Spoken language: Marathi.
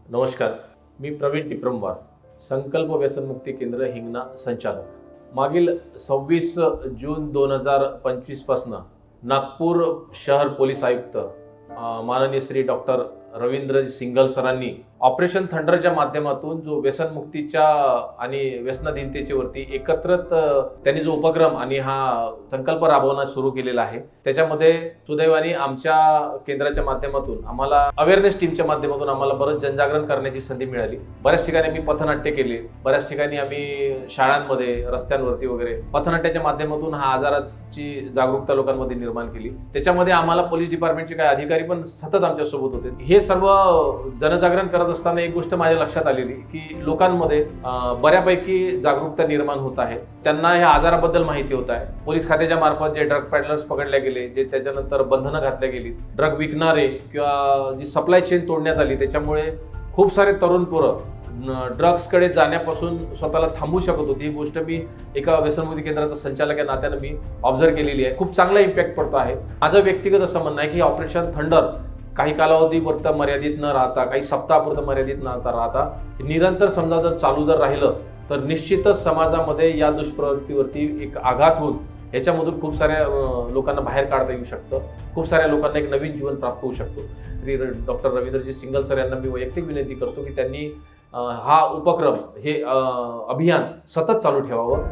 नमस्कार, मी प्रवीण टिप्रमवार, संकल्प व्यसनमुक्ती केंद्र हिंगणा संचालक. मागील 26 जून 2025 पासून नागपूर शहर पोलीस आयुक्त माननीय श्री डॉक्टर रवींद्र सिंघल सरांनी ऑपरेशन थंडरच्या माध्यमातून जो व्यसनमुक्तीच्या आणि व्यसनाधीनतेचे वरती एकत्रित त्यांनी जो उपक्रम आणि हा संकल्प राबवणं सुरू केलेला आहे, त्याच्यामध्ये सुदैवाने आमच्या केंद्राच्या माध्यमातून आम्हाला अवेअरनेस टीमच्या माध्यमातून आम्हाला बरंच जनजागरण करण्याची संधी मिळाली. बऱ्याच ठिकाणी आम्ही पथनाट्य केले, बऱ्याच ठिकाणी आम्ही शाळांमध्ये, रस्त्यांवरती वगैरे पथनाट्याच्या माध्यमातून हा आजाराची जागरूकता लोकांमध्ये निर्माण केली. त्याच्यामध्ये आम्हाला पोलीस डिपार्टमेंटचे काही अधिकारी पण सतत आमच्या सोबत होते. हे सर्व जनजागरण करत असताना एक गोष्ट माझ्या लक्षात आलेली की लोकांमध्ये बऱ्यापैकी जागरूकता निर्माण होत आहे. त्यांना ह्या आजाराबद्दल माहिती होत आहे. पोलीस खात्याच्या मार्फत जे ड्रग पॅडलर्स पकडले गेले, जे त्याच्यानंतर बंधनं घातल्या गेली, ड्रग विकणारे किंवा जी सप्लाय चेन तोडण्यात आली, त्याच्यामुळे खूप सारे तरुण पोरं ड्रग्सकडे जाण्यापासून स्वतःला थांबवू शकत होती. ही गोष्ट मी एका व्यसनमुक्ती केंद्राचा संचालक या नात्यानं मी ऑब्झर्व केलेली आहे. खूप चांगला इम्पॅक्ट पडतो आहे. माझं व्यक्तिगत असं म्हणणं आहे की ऑपरेशन थंडर काही कालावधीपुरतं मर्यादित न राहता, काही सप्ताहापुरतं मर्यादित न राहता निरंतर समजा जर चालू जर राहिलं तर निश्चितच समाजामध्ये या दुष्प्रवृत्तीवरती एक आघात होऊन याच्यामधून खूप साऱ्या लोकांना बाहेर काढता येऊ शकतं. खूप साऱ्या लोकांना एक नवीन जीवन प्राप्त होऊ शकतो. श्री डॉक्टर रवींद्रजी सिंघल सर यांना मी वैयक्तिक विनंती करतो की त्यांनी हा उपक्रम, हे अभियान सतत चालू ठेवावं.